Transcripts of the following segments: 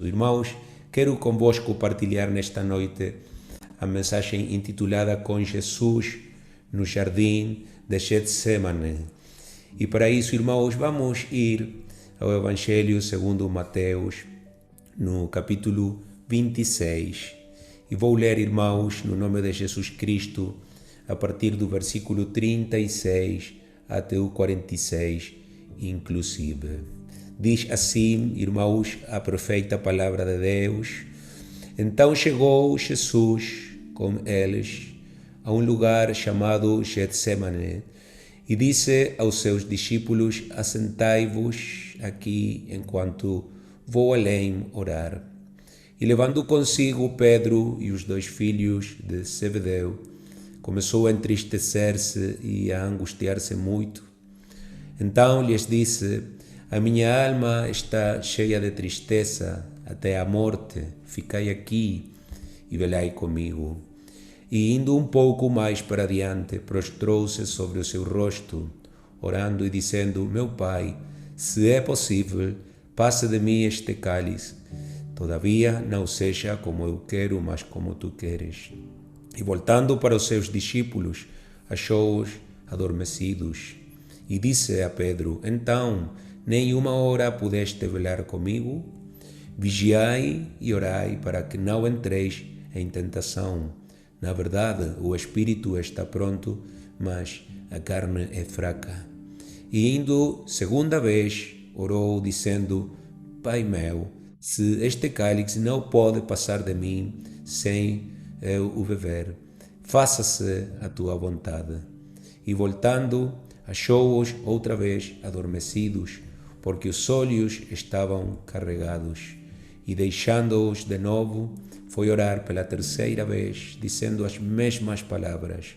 Irmãos, quero convosco partilhar nesta noite a mensagem intitulada Com Jesus no Jardim de Getsemane. E para isso, irmãos, vamos ir ao Evangelho segundo Mateus, no capítulo 26. E vou ler, irmãos, no nome de Jesus Cristo, a partir do versículo 36 até o 46, inclusive. Diz assim, irmãos, a perfeita palavra de Deus. Então chegou Jesus com eles a um lugar chamado Getsemane e disse aos seus discípulos: assentai-vos aqui enquanto vou além orar. E levando consigo Pedro e os dois filhos de Zebedeu, começou a entristecer-se e a angustiar-se muito. Então lhes disse: a minha alma está cheia de tristeza até a morte. Ficai aqui e velai comigo. E indo um pouco mais para adiante, prostrou-se sobre o seu rosto, orando e dizendo: meu Pai, se é possível, passe de mim este cálice. Todavia, não seja como eu quero, mas como tu queres. E voltando para os seus discípulos, achou-os adormecidos. E disse a Pedro: então, nenhuma hora pudeste velar comigo? Vigiai e orai para que não entreis em tentação. Na verdade, o espírito está pronto, mas a carne é fraca. E indo segunda vez, orou, dizendo: Pai meu, se este cálice não pode passar de mim sem eu o beber, faça-se a tua vontade. E voltando, achou-os outra vez adormecidos, porque os olhos estavam carregados. E deixando-os de novo, foi orar pela terceira vez, dizendo as mesmas palavras.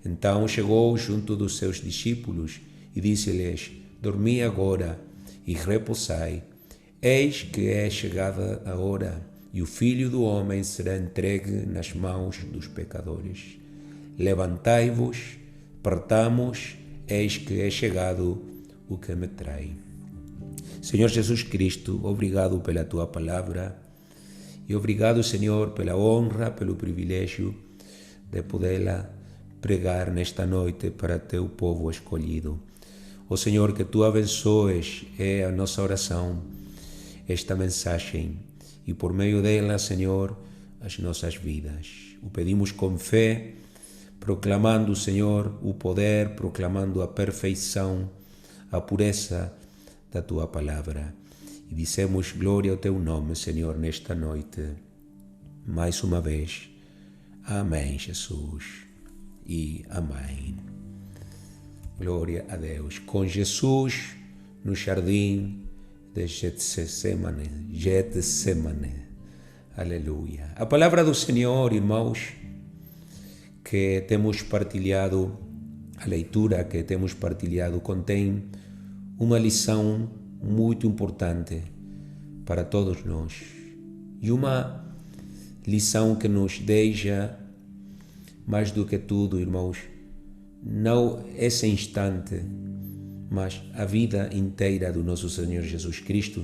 Então chegou junto dos seus discípulos e disse-lhes: dormi agora e repousai. Eis que é chegada a hora, e o Filho do Homem será entregue nas mãos dos pecadores. Levantai-vos, partamos, eis que é chegado o que me trai. Senhor Jesus Cristo, obrigado pela Tua palavra e obrigado, Senhor, pela honra, pelo privilégio de podê-la pregar nesta noite para Teu povo escolhido. Ó Senhor, que Tu abençoes, é a nossa oração, esta mensagem, e por meio dela, Senhor, as nossas vidas. O pedimos com fé, proclamando, Senhor, o poder, proclamando a perfeição, a pureza da Tua palavra. E dissemos glória ao Teu nome, Senhor, nesta noite. Mais uma vez. Amém, Jesus. E amém. Glória a Deus. Com Jesus no jardim de Getsemane. Aleluia. A palavra do Senhor, irmãos, que temos partilhado, a leitura que temos partilhado, contém uma lição muito importante para todos nós. E uma lição que nos deixa, mais do que tudo, irmãos, não esse instante, mas a vida inteira do nosso Senhor Jesus Cristo,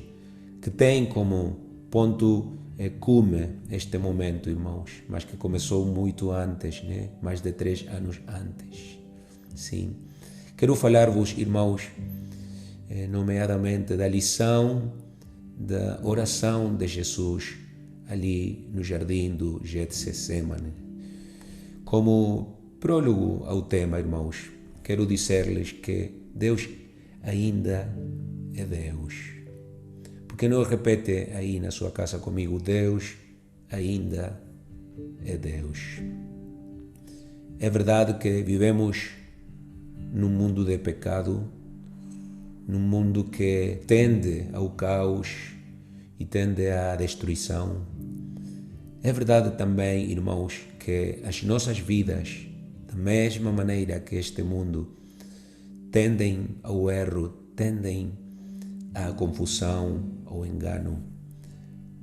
que tem como ponto cume este momento, irmãos, mas que começou muito antes, né? Mais de 3 anos antes. Sim. Quero falar-vos, irmãos, nomeadamente da lição da oração de Jesus ali no jardim do Getsemane. Como prólogo ao tema, irmãos, quero dizer-lhes que Deus ainda é Deus. Porque não repete aí na sua casa comigo: Deus ainda é Deus. É verdade que vivemos num mundo de pecado, num mundo que tende ao caos e tende à destruição. É verdade também, irmãos, que as nossas vidas, da mesma maneira que este mundo, tendem ao erro, tendem à confusão, ao engano.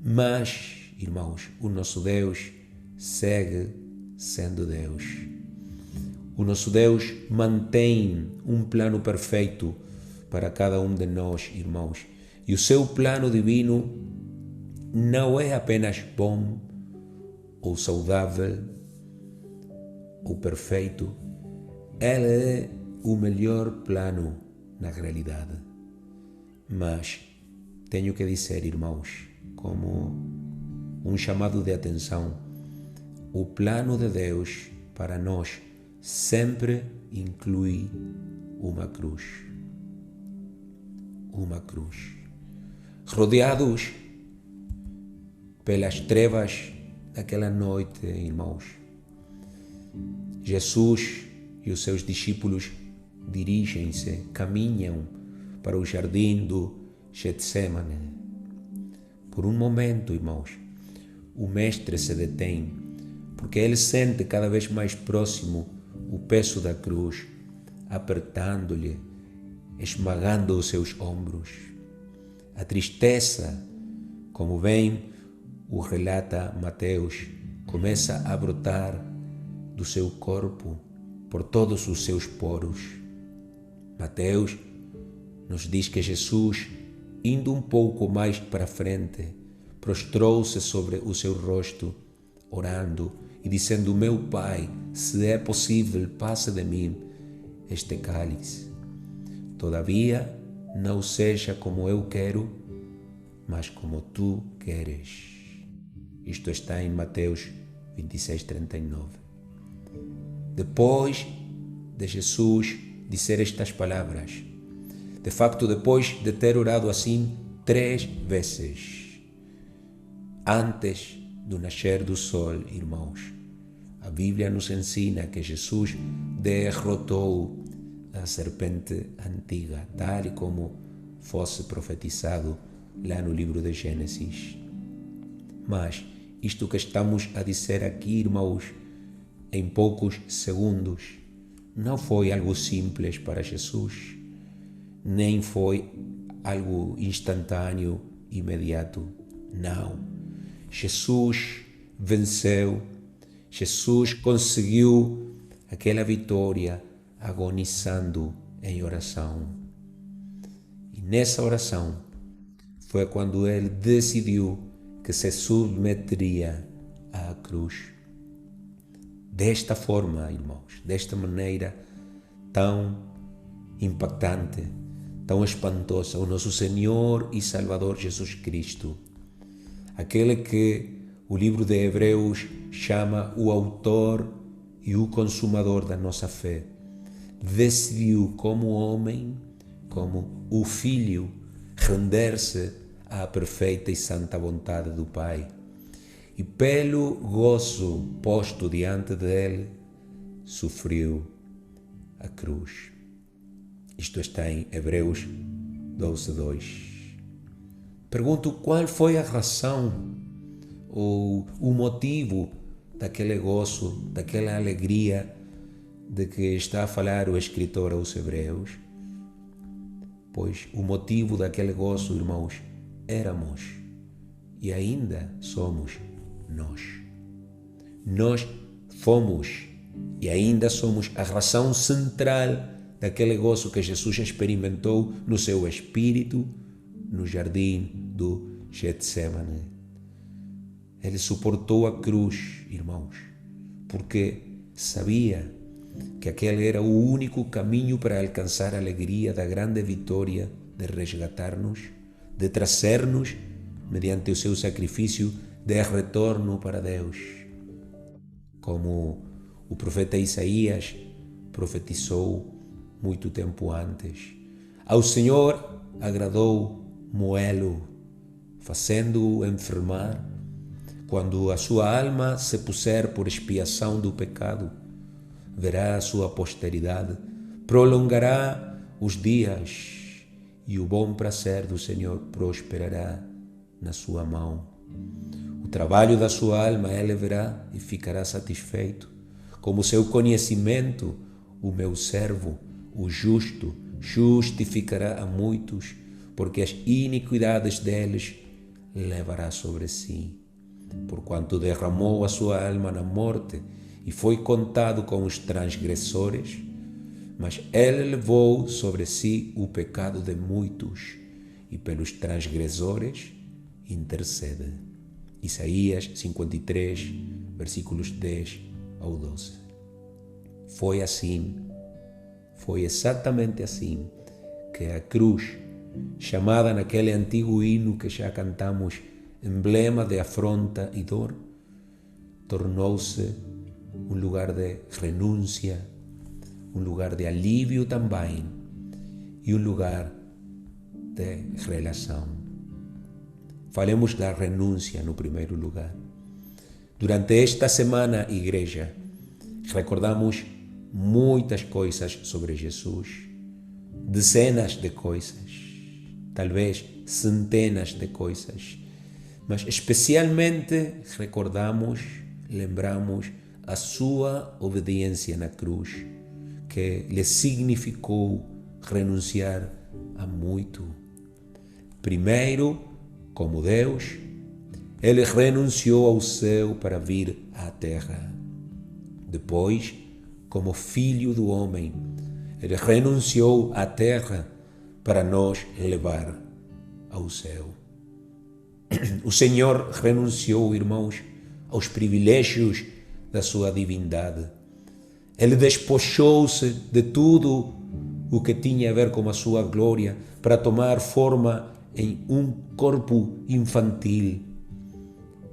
Mas, irmãos, o nosso Deus segue sendo Deus. O nosso Deus mantém um plano perfeito para cada um de nós, irmãos. E o seu plano divino não é apenas bom ou saudável ou perfeito, ele é o melhor plano na realidade. Mas tenho que dizer, irmãos, como um chamado de atenção, o plano de Deus para nós sempre inclui uma cruz. Uma cruz. Rodeados pelas trevas daquela noite, irmãos, Jesus e os seus discípulos dirigem-se, caminham para o jardim do Getsemane. Por um momento, irmãos, o mestre se detém, porque ele sente cada vez mais próximo o peso da cruz, apertando-lhe, esmagando os seus ombros. A tristeza, como bem o relata Mateus, começa a brotar do seu corpo por todos os seus poros. Mateus nos diz que Jesus, indo um pouco mais para frente, prostrou-se sobre o seu rosto, orando e dizendo: meu Pai, se é possível, passa de mim este cálice. Todavia, não seja como eu quero, mas como tu queres. Isto está em Mateus 26:39. Depois de Jesus dizer estas palavras, de facto, depois de ter orado assim 3 vezes, antes do nascer do sol, irmãos, a Bíblia nos ensina que Jesus derrotou a serpente antiga, tal como fosse profetizado lá no livro de Gênesis. Mas isto que estamos a dizer aqui, irmãos, em poucos segundos, não foi algo simples para Jesus, nem foi algo instantâneo, imediato. Não. Jesus venceu, Jesus conseguiu aquela vitória agonizando em oração. E nessa oração foi quando ele decidiu que se submeteria à cruz. Desta forma, irmãos, desta maneira tão impactante, tão espantosa, o nosso Senhor e Salvador Jesus Cristo, aquele que o livro de Hebreus chama o autor e o consumador da nossa fé, decidiu como homem, como o Filho, render-se à perfeita e santa vontade do Pai. E pelo gozo posto diante dele, sofreu a cruz. Isto está em Hebreus 12:2. Pergunto, qual foi a razão ou o motivo daquele gozo, daquela alegria de que está a falar o escritor aos Hebreus? Pois o motivo daquele gozo, irmãos, éramos e ainda somos nós. Nós fomos e ainda somos a razão central daquele gozo que Jesus experimentou no seu espírito no jardim do Getsemane. Ele suportou a cruz, irmãos, porque sabia que aquele era o único caminho para alcançar a alegria da grande vitória de resgatar-nos, de trazer-nos, mediante o seu sacrifício, de retorno para Deus. Como o profeta Isaías profetizou muito tempo antes. Ao Senhor agradou moê-lo, fazendo-o enfermar. Quando a sua alma se puser por expiação do pecado, verá a sua posteridade, prolongará os dias e o bom prazer do Senhor prosperará na sua mão. O trabalho da sua alma ele verá e ficará satisfeito. Como seu conhecimento, o meu servo, o justo, justificará a muitos, porque as iniquidades deles levará sobre si. Porquanto derramou a sua alma na morte e foi contado com os transgressores, mas ele levou sobre si o pecado de muitos, e pelos transgressores intercede. Isaías 53, versículos 10 ao 12. Foi exatamente assim que a cruz, chamada naquele antigo hino que já cantamos, emblema de afronta e dor, tornou-se um lugar de renúncia, um lugar de alívio também e um lugar de relação. Falemos da renúncia no primeiro lugar. Durante esta semana, igreja, recordamos muitas coisas sobre Jesus, dezenas de coisas, talvez centenas de coisas, mas especialmente lembramos a sua obediência na cruz, que lhe significou renunciar a muito. Primeiro, como Deus, ele renunciou ao céu para vir à terra. Depois, como Filho do Homem, ele renunciou à terra para nos levar ao céu. O Senhor renunciou, irmãos, aos privilégios da sua divindade. Ele despojou-se de tudo o que tinha a ver com a sua glória para tomar forma em um corpo infantil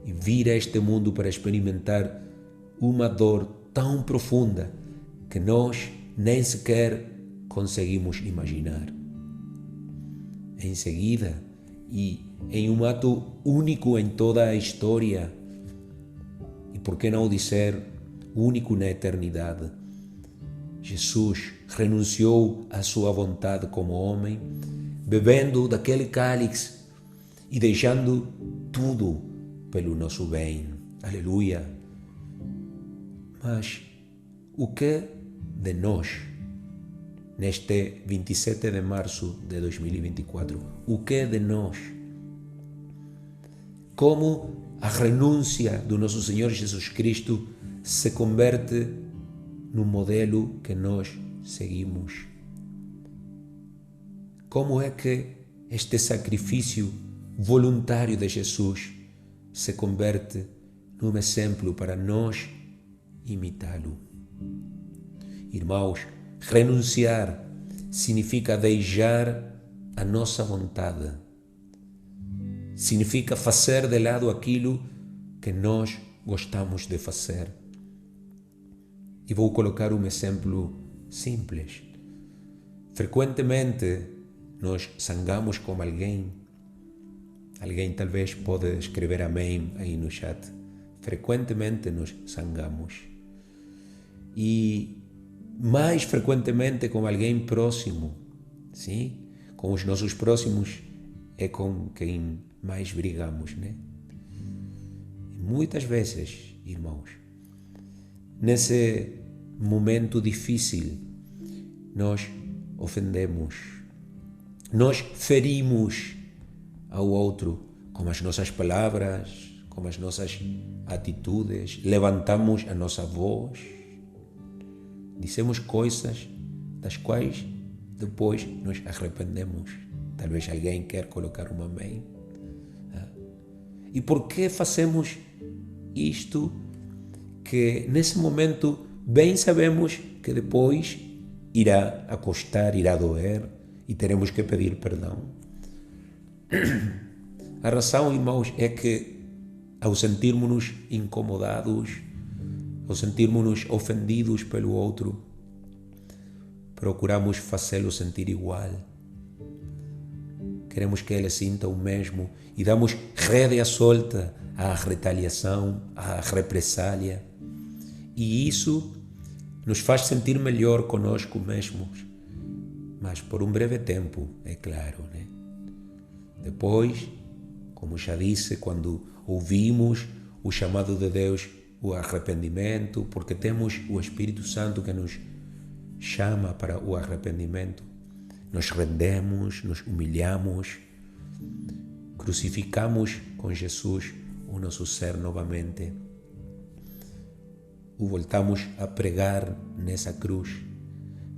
e vir a este mundo para experimentar uma dor tão profunda que nós nem sequer conseguimos imaginar. Em seguida, e em um ato único em toda a história, e por que não dizer único na eternidade, Jesus renunciou à sua vontade como homem, bebendo daquele cálice e deixando tudo pelo nosso bem. Aleluia! Mas o que de nós, neste 27 de março de 2024, o que de nós? Como a renúncia do nosso Senhor Jesus Cristo se converte no modelo que nós seguimos? Como é que este sacrifício voluntário de Jesus se converte num exemplo para nós imitá-lo? Irmãos, renunciar significa deixar a nossa vontade. Significa fazer de lado aquilo que nós gostamos de fazer. E vou colocar um exemplo simples. Frequentemente nós zangamos com alguém. Alguém talvez pode escrever amém aí no chat. Frequentemente nos zangamos. E mais frequentemente com alguém próximo. Sim? Com os nossos próximos é com quem mais brigamos, né? E muitas vezes, irmãos, nesse momento difícil, nós ofendemos, nós ferimos ao outro com as nossas palavras, com as nossas atitudes, levantamos a nossa voz, dizemos coisas das quais depois nos arrependemos. Talvez alguém quer colocar um amém. E por que fazemos isto que nesse momento bem sabemos que depois irá custar, irá doer e teremos que pedir perdão? A razão, irmãos, é que ao sentirmos-nos incomodados, ao sentirmos-nos ofendidos pelo outro, procuramos fazê-lo sentir igual. Queremos que ele sinta o mesmo e damos rédea solta à retaliação, à represália. E isso nos faz sentir melhor conosco mesmos, mas por um breve tempo, é claro, né? Depois, como já disse, quando ouvimos o chamado de Deus, o arrependimento, porque temos o Espírito Santo que nos chama para o arrependimento, nos rendemos, nos humilhamos, crucificamos com Jesus o nosso ser novamente, o voltamos a pregar nessa cruz.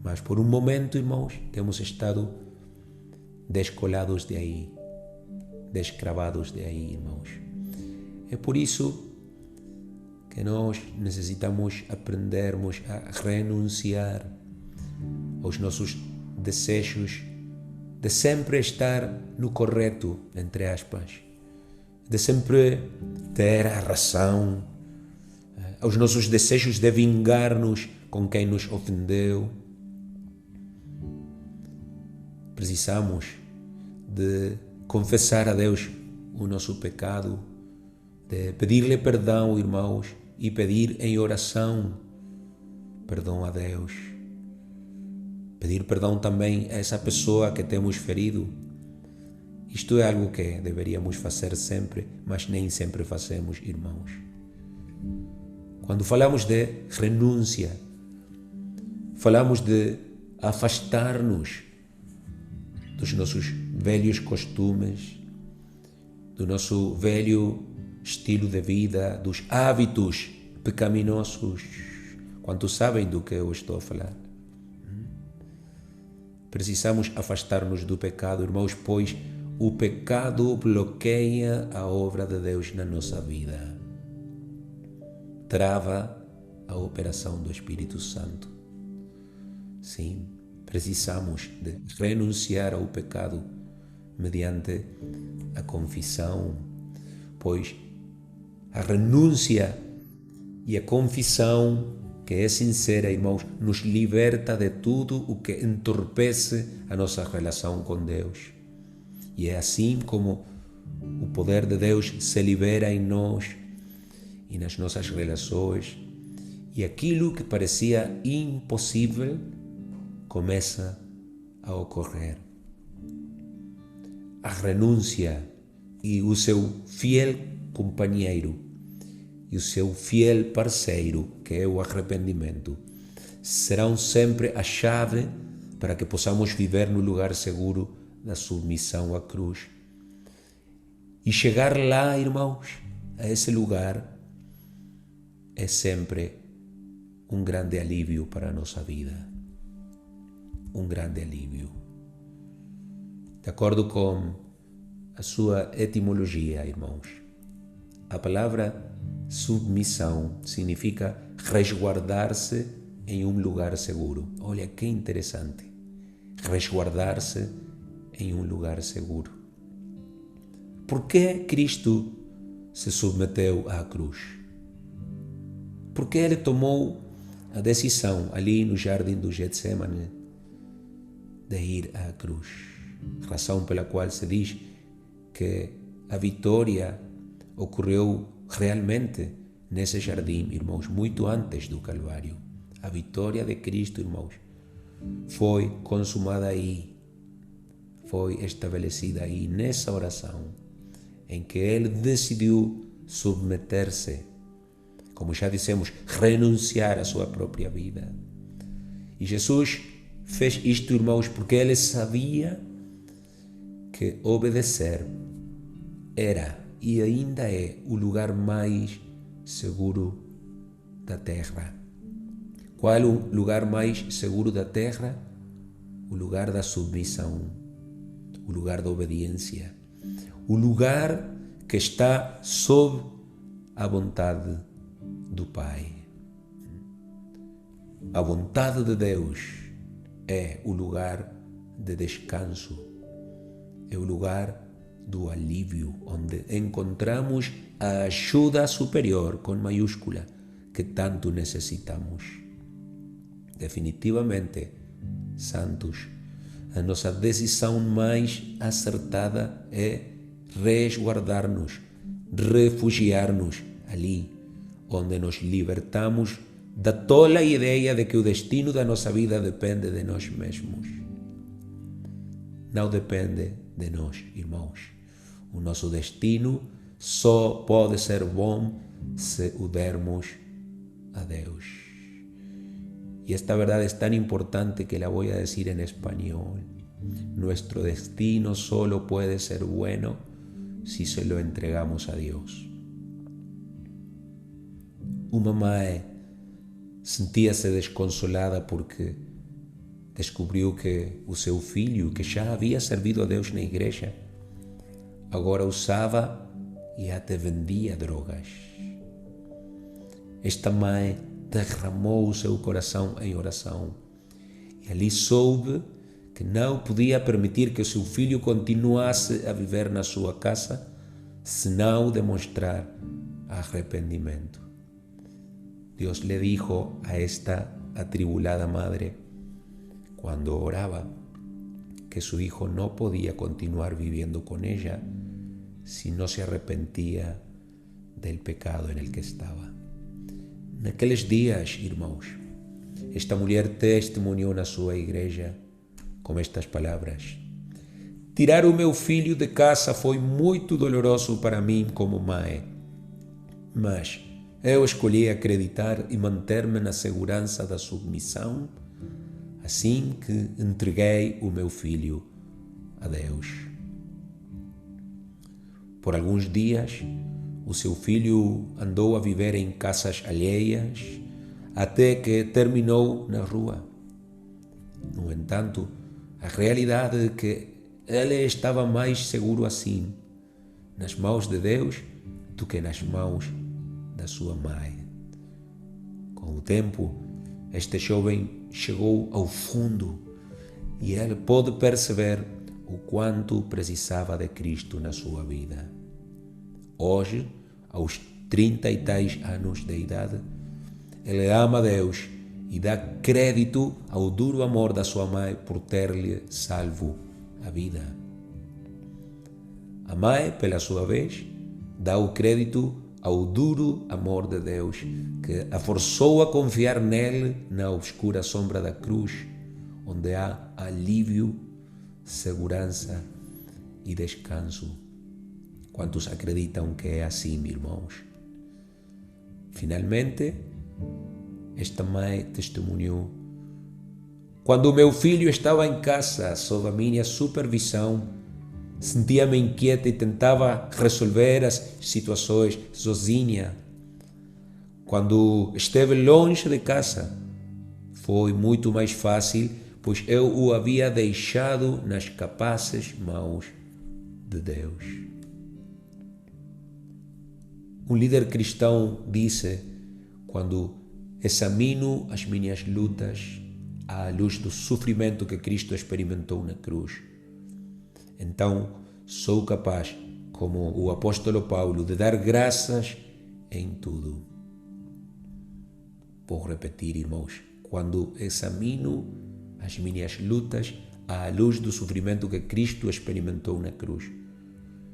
Mas por um momento, irmãos, temos estado descolados de aí, descravados de aí, irmãos. É por isso que nós necessitamos aprendermos a renunciar aos nossos desejos de sempre estar no correto, entre aspas, de sempre ter a razão, aos nossos desejos de vingar-nos com quem nos ofendeu. Precisamos de confessar a Deus o nosso pecado, de pedir-lhe perdão, irmãos, e pedir em oração perdão a Deus. Pedir perdão também a essa pessoa que temos ferido. Isto é algo que deveríamos fazer sempre, mas nem sempre fazemos, irmãos. Quando falamos de renúncia, falamos de afastar-nos dos nossos velhos costumes, do nosso velho estilo de vida, dos hábitos pecaminosos. Quantos sabem do que eu estou a falar? Precisamos afastar-nos do pecado, irmãos, pois o pecado bloqueia a obra de Deus na nossa vida. Trava a operação do Espírito Santo. Sim, precisamos de renunciar ao pecado mediante a confissão, pois a renúncia e a confissão, que é sincera, irmãos, nos liberta de tudo o que entorpece a nossa relação com Deus. E é assim como o poder de Deus se libera em nós e nas nossas relações, e aquilo que parecia impossível começa a ocorrer. A renúncia e o seu fiel companheiro e o seu fiel parceiro, que é o arrependimento, serão sempre a chave para que possamos viver no lugar seguro da submissão à cruz. E chegar lá, irmãos, a esse lugar, é sempre um grande alívio para a nossa vida. Um grande alívio. De acordo com a sua etimologia, irmãos, a palavra submissão significa resguardar-se em um lugar seguro. Olha que interessante. Resguardar-se em um lugar seguro. Por que Cristo se submeteu à cruz? Porque ele tomou a decisão ali no jardim do Getsemane de ir à cruz. Razão pela qual se diz que a vitória ocorreu realmente nesse jardim, irmãos, muito antes do Calvário. A vitória de Cristo, irmãos, foi consumada aí, foi estabelecida aí, nessa oração, em que ele decidiu submeter-se, como já dissemos, renunciar à sua própria vida. E Jesus fez isto, irmãos, porque ele sabia que obedecer era e ainda é o lugar mais seguro da terra. Qual é o lugar mais seguro da terra? O lugar da submissão, o lugar da obediência, o lugar que está sob a vontade do Pai. A vontade de Deus é o lugar de descanso, é o lugar do alívio, onde encontramos a ajuda superior, com maiúscula, que tanto necessitamos. Definitivamente, santos, a nossa decisão mais acertada é resguardar-nos, refugiar-nos ali, onde nos libertamos da tola ideia de que o destino da nossa vida depende de nós mesmos. Não depende de nós, irmãos. O nosso destino só pode ser bom se o dermos a Deus. Y esta verdad es tan importante que la voy a decir en español. Nuestro destino solo puede ser bueno si se lo entregamos a Dios. Uma mãe sentia-se desconsolada porque descobriu que o seu filho, que já havia servido a Deus na igreja, agora usava e até vendia drogas. Esta mãe derramou o seu coração em oração e ali soube que não podia permitir que o seu filho continuasse a viver na sua casa se não demonstrar arrependimento. Dios le dijo a esta atribulada madre, cuando oraba, que su hijo no podía continuar viviendo con ella si no se arrepentía del pecado en el que estava. Naqueles dias, irmãos, esta mulher testemunhou na sua igreja com estas palavras: tirar o meu filho de casa foi muito doloroso para mim como mãe, mas eu escolhi acreditar e manter-me na segurança da submissão, assim que entreguei o meu filho a Deus. Por alguns dias, o seu filho andou a viver em casas alheias, até que terminou na rua. No entanto, a realidade é que ele estava mais seguro assim, nas mãos de Deus, do que nas mãos da sua mãe. Com o tempo, este jovem chegou ao fundo e ele pôde perceber o quanto precisava de Cristo na sua vida. Hoje, aos 30 e tais anos de idade, ele ama a Deus e dá crédito ao duro amor da sua mãe por ter-lhe salvo a vida. A mãe, pela sua vez, dá o crédito ao duro amor de Deus, que a forçou a confiar nele na obscura sombra da cruz, onde há alívio, segurança e descanso. Quantos acreditam que é assim, irmãos? Finalmente, esta mãe testemunhou: quando o meu filho estava em casa, sob a minha supervisão, sentia-me inquieta e tentava resolver as situações sozinha. Quando esteve longe de casa, foi muito mais fácil, pois eu o havia deixado nas capazes mãos de Deus. Um líder cristão disse: quando examino as minhas lutas à luz do sofrimento que Cristo experimentou na cruz, então sou capaz, como o apóstolo Paulo, de dar graças em tudo. Vou repetir, irmãos: quando examino as minhas lutas à luz do sofrimento que Cristo experimentou na cruz,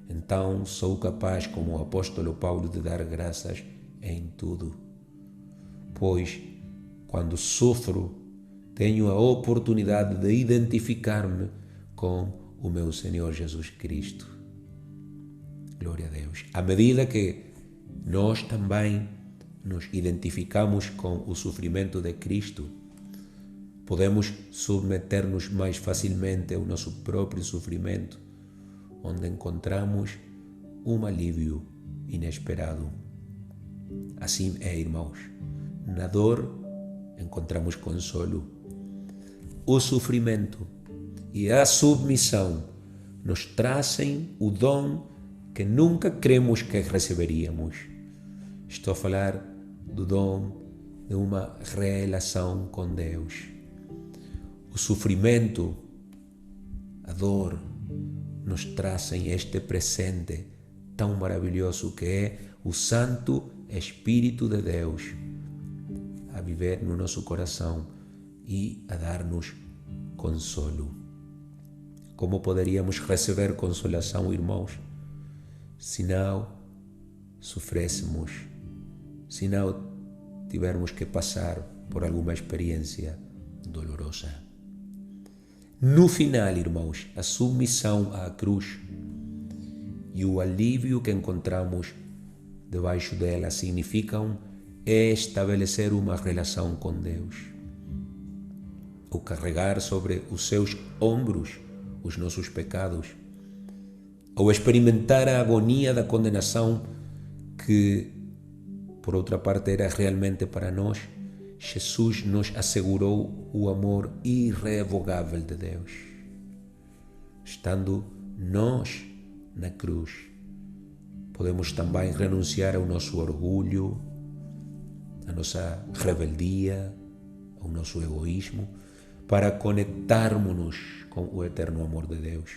então sou capaz, como o apóstolo Paulo, de dar graças em tudo. Pois, quando sofro, tenho a oportunidade de identificar-me com o meu Senhor Jesus Cristo. Glória a Deus. À medida que nós também nos identificamos com o sofrimento de Cristo, podemos submeter-nos mais facilmente ao nosso próprio sofrimento, onde encontramos um alívio inesperado. Assim é, irmãos. Na dor encontramos consolo. O sofrimento e a submissão nos trazem o dom que nunca cremos que receberíamos. Estou a falar do dom de uma relação com Deus. O sofrimento, a dor, nos trazem este presente tão maravilhoso que é o Santo Espírito de Deus a viver no nosso coração e a dar-nos consolo. Como poderíamos receber consolação, irmãos, se não sofrêssemos, se não tivermos que passar por alguma experiência dolorosa? No final, irmãos, a submissão à cruz e o alívio que encontramos debaixo dela significam estabelecer uma relação com Deus. O carregar sobre os seus ombros os nossos pecados, ou experimentar a agonia da condenação que, por outra parte, era realmente para nós, Jesus nos assegurou o amor irrevogável de Deus. Estando nós na cruz. Podemos também renunciar ao nosso orgulho, à nossa rebeldia, ao nosso egoísmo, para conectarmos-nos com o eterno amor de Deus.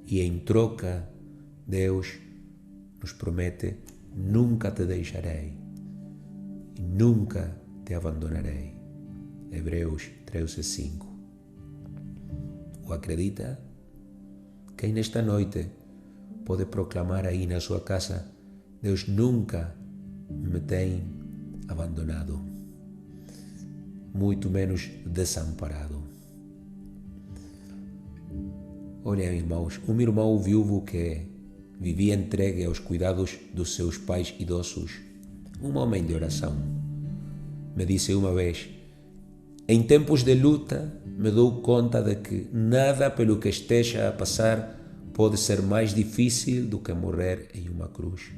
E em troca, Deus nos promete: nunca te deixarei e nunca te abandonarei. Hebreus 13:5. O acredita? Quem nesta noite pode proclamar aí na sua casa: Deus nunca me tem abandonado, muito menos desamparado. Olha, irmãos, um irmão viúvo que vivia entregue aos cuidados dos seus pais idosos, um homem de oração, me disse uma vez: em tempos de luta me dou conta de que nada pelo que esteja a passar pode ser mais difícil do que morrer em uma cruz.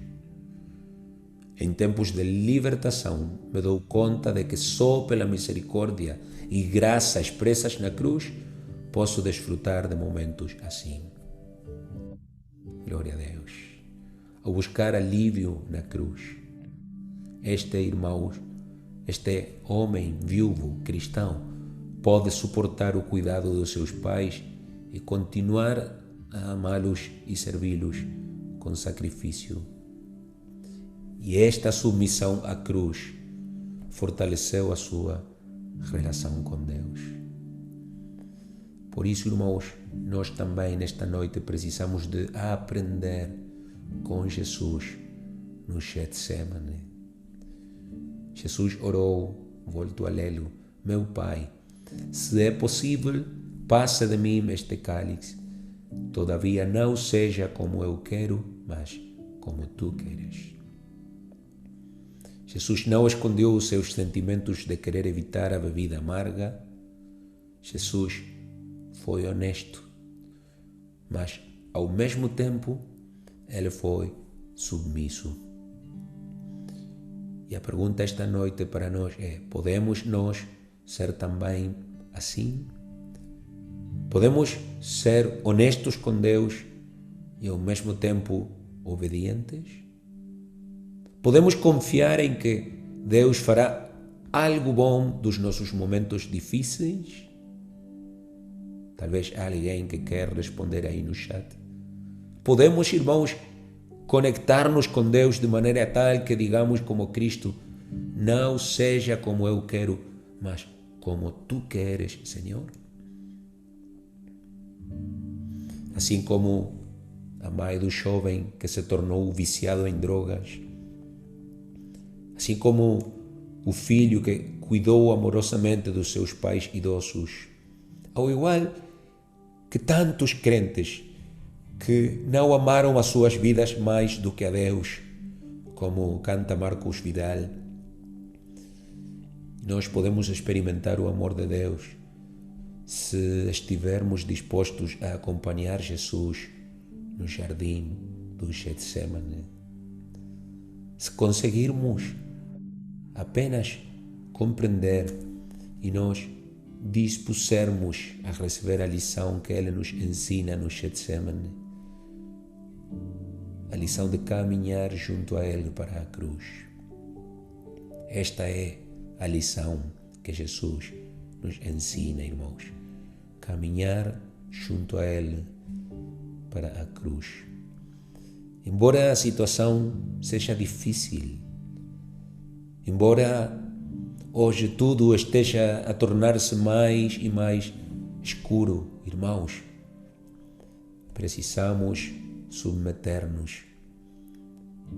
Em tempos de libertação me dou conta de que só pela misericórdia e graça expressas na cruz posso desfrutar de momentos assim. Glória a Deus. Ao buscar alívio na cruz, este homem viúvo cristão pode suportar o cuidado dos seus pais e continuar a amá-los e servi-los com sacrifício. E esta submissão à cruz fortaleceu a sua relação com Deus. Por isso, irmãos, nós também nesta noite precisamos de aprender com Jesus no Getsemane. Jesus orou, volto a lê-lo: meu Pai, se é possível, passa de mim este cálice. Todavia não seja como eu quero, mas como tu queres. Jesus não escondeu os seus sentimentos de querer evitar a bebida amarga. Jesus foi honesto, mas ao mesmo tempo ele foi submisso. E a pergunta esta noite para nós é: podemos nós ser também assim? Podemos ser honestos com Deus e ao mesmo tempo obedientes? Podemos confiar em que Deus fará algo bom dos nossos momentos difíceis? Talvez há alguém que quer responder aí no chat. Podemos, irmãos, conectar-nos com Deus de maneira tal que digamos como Cristo: não seja como eu quero, mas como tu queres, Senhor? Assim como a mãe do jovem que se tornou viciado em drogas, assim como o filho que cuidou amorosamente dos seus pais idosos, ao igual que tantos crentes que não amaram as suas vidas mais do que a Deus, como canta Marcos Vidal, nós podemos experimentar o amor de Deus se estivermos dispostos a acompanhar Jesus no jardim do Getsemane. Se conseguirmos apenas compreender e nós dispusermos a receber a lição que Ele nos ensina no Getsemane, a lição de caminhar junto a Ele para a cruz. Esta é a lição que Jesus nos ensina, irmãos. Caminhar junto a Ele para a cruz. Embora a situação seja difícil, embora hoje tudo esteja a tornar-se mais e mais escuro, irmãos, precisamos submeter-nos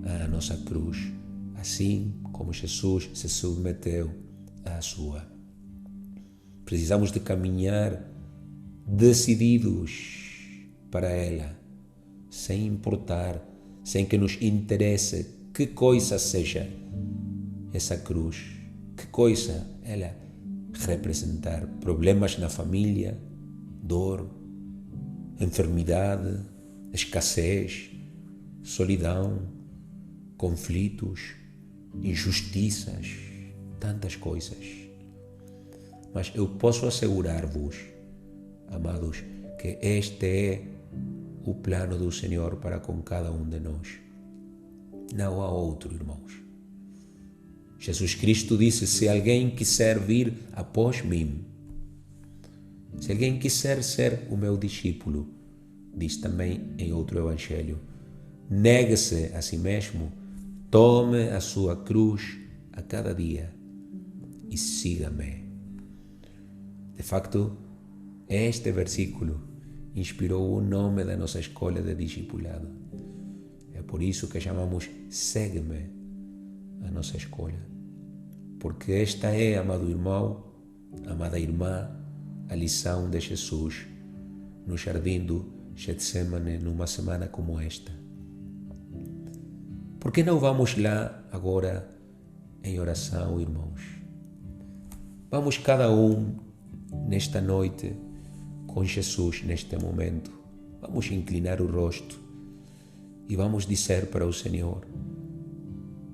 à nossa cruz, assim como Jesus se submeteu à sua. Precisamos de caminhar decididos para ela, sem importar, sem que nos interesse que coisa seja essa cruz, que coisa ela representar. Problemas na família, dor, enfermidade, escassez, solidão, conflitos, injustiças, tantas coisas. Mas eu posso assegurar-vos, amados, que este é o plano do Senhor para com cada um de nós. Não há outro, irmãos. Jesus Cristo disse: se alguém quiser vir após mim, se alguém quiser ser o meu discípulo, diz também em outro evangelho, negue-se a si mesmo, tome a sua cruz a cada dia e siga-me. De facto, este versículo inspirou o nome da nossa escola de discipulado. É por isso que chamamos Segue-me a nossa escola. Porque esta é, amado irmão, amada irmã, a lição de Jesus no jardim do Getsemane numa semana como esta. Por que não vamos lá agora em oração, irmãos? Vamos cada um nesta noite com Jesus neste momento. Vamos inclinar o rosto e vamos dizer para o Senhor: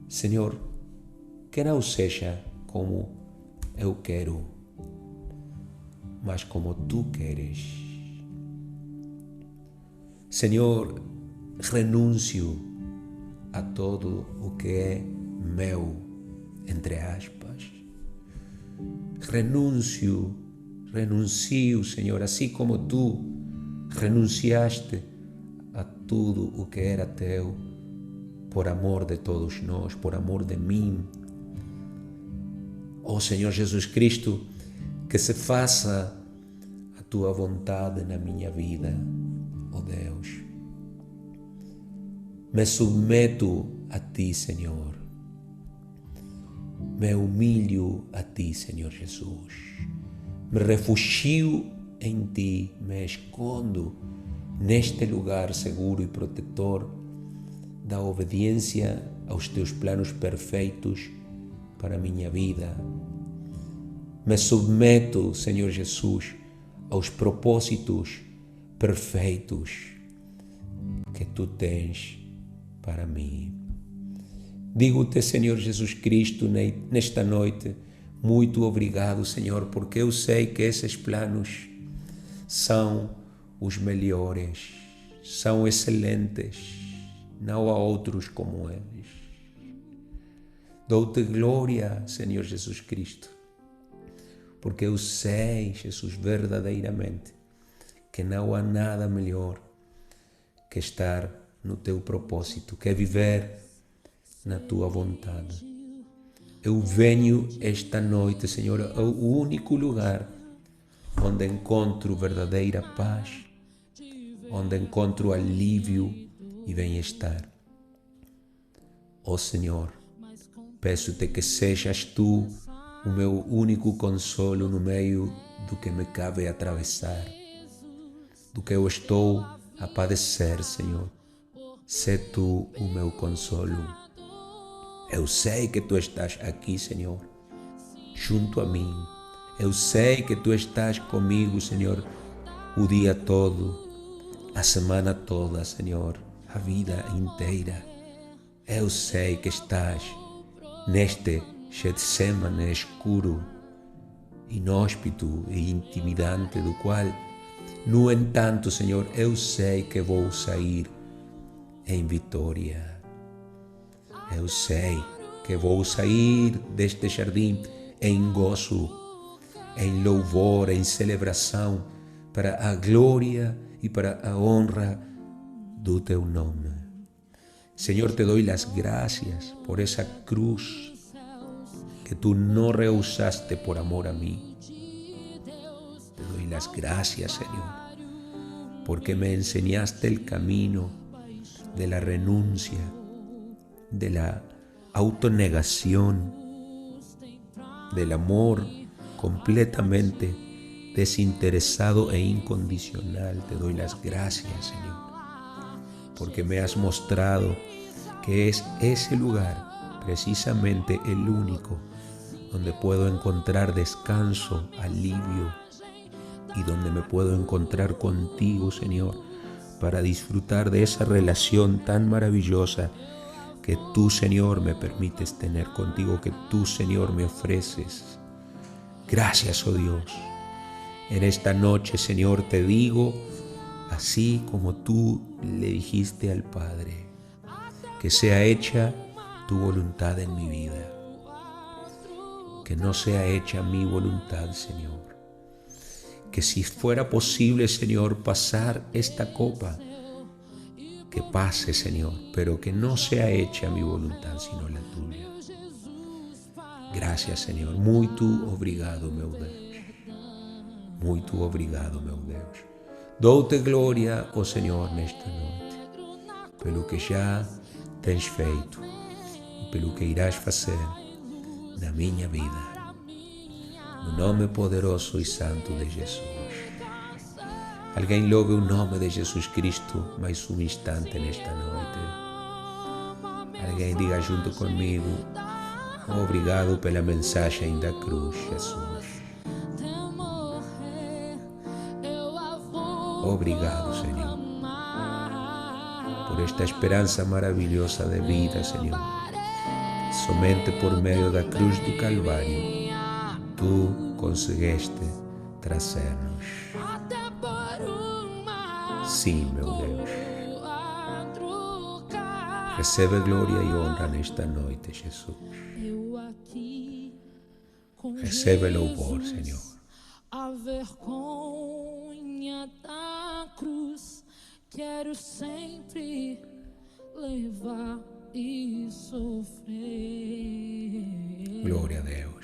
Senhor, que não seja como eu quero, mas como Tu queres. Senhor, renuncio a todo o que é meu, entre aspas. Renuncio, Senhor, assim como Tu renunciaste a tudo o que era Teu, por amor de todos nós, por amor de mim. Ó Senhor Jesus Cristo, que se faça a Tua vontade na minha vida, ó Deus. Me submeto a Ti, Senhor. Me humilho a Ti, Senhor Jesus. Me refugio em Ti, me escondo neste lugar seguro e protetor da obediência aos Teus planos perfeitos para a minha vida. Me submeto, Senhor Jesus, aos propósitos perfeitos que Tu tens para mim. Digo-te, Senhor Jesus Cristo, nesta noite, muito obrigado, Senhor, porque eu sei que esses planos são os melhores, são excelentes, não há outros como eles. Dou-te glória, Senhor Jesus Cristo, porque eu sei, Jesus, verdadeiramente, que não há nada melhor que estar no Teu propósito, que é viver na Tua vontade. Eu venho esta noite, Senhor, ao único lugar onde encontro verdadeira paz, onde encontro alívio e bem-estar. Ó Senhor, peço-te que sejas Tu o meu único consolo no meio do que me cabe atravessar, do que eu estou a padecer, Senhor. Sê Tu o meu consolo. Eu sei que Tu estás aqui, Senhor, junto a mim. Eu sei que Tu estás comigo, Senhor, o dia todo, a semana toda, Senhor, a vida inteira. Eu sei que estás neste Getsemane escuro, inóspito e intimidante, do qual, no entanto, Senhor, eu sei que vou sair em vitória. Eu sei que vou sair deste jardim em gozo, em louvor, em celebração, para a glória e para a honra do Teu nome. Senhor, te dou as graças por essa cruz que Tu não rehusaste por amor a mim. Te dou as graças, Senhor, porque me enseñaste el camino de la renuncia, de la autonegación, del amor completamente desinteresado e incondicional. Te doy las gracias, Señor, porque me has mostrado que es ese lugar precisamente el único donde puedo encontrar descanso, alivio, y donde me puedo encontrar contigo, Señor, para disfrutar de esa relación tan maravillosa que Tú, Señor, me permites tener contigo, que Tú, Señor, me ofreces. Gracias, oh Dios. En esta noche, Señor, te digo así como tú le dijiste al Padre, que sea hecha tu voluntad en mi vida, que no sea hecha mi voluntad, Señor. Que si fuera posible, Señor, pasar esta copa, que pase, Señor, pero que no sea hecha mi voluntad, sino la tuya. Gracias, Senhor. Muito obrigado, meu Deus. Muito obrigado, meu Deus. Dou-te glória, ó Senhor, nesta noite, pelo que já tens feito e pelo que irás fazer na minha vida. No nome poderoso e santo de Jesus. Alguém louve o nome de Jesus Cristo mais um instante nesta noite. Alguém diga junto comigo: obrigado pela mensagem da cruz, Jesus. Obrigado, Senhor, por esta esperança maravilhosa de vida, Senhor. Somente por meio da cruz do Calvário, Tu conseguiste trazer-nos. Sim, meu Deus. Recebe glória e honra nesta noite, Jesus. Recebe louvor, Senhor. A vergonha da cruz quero sempre levar e sofrer. Glória a Deus.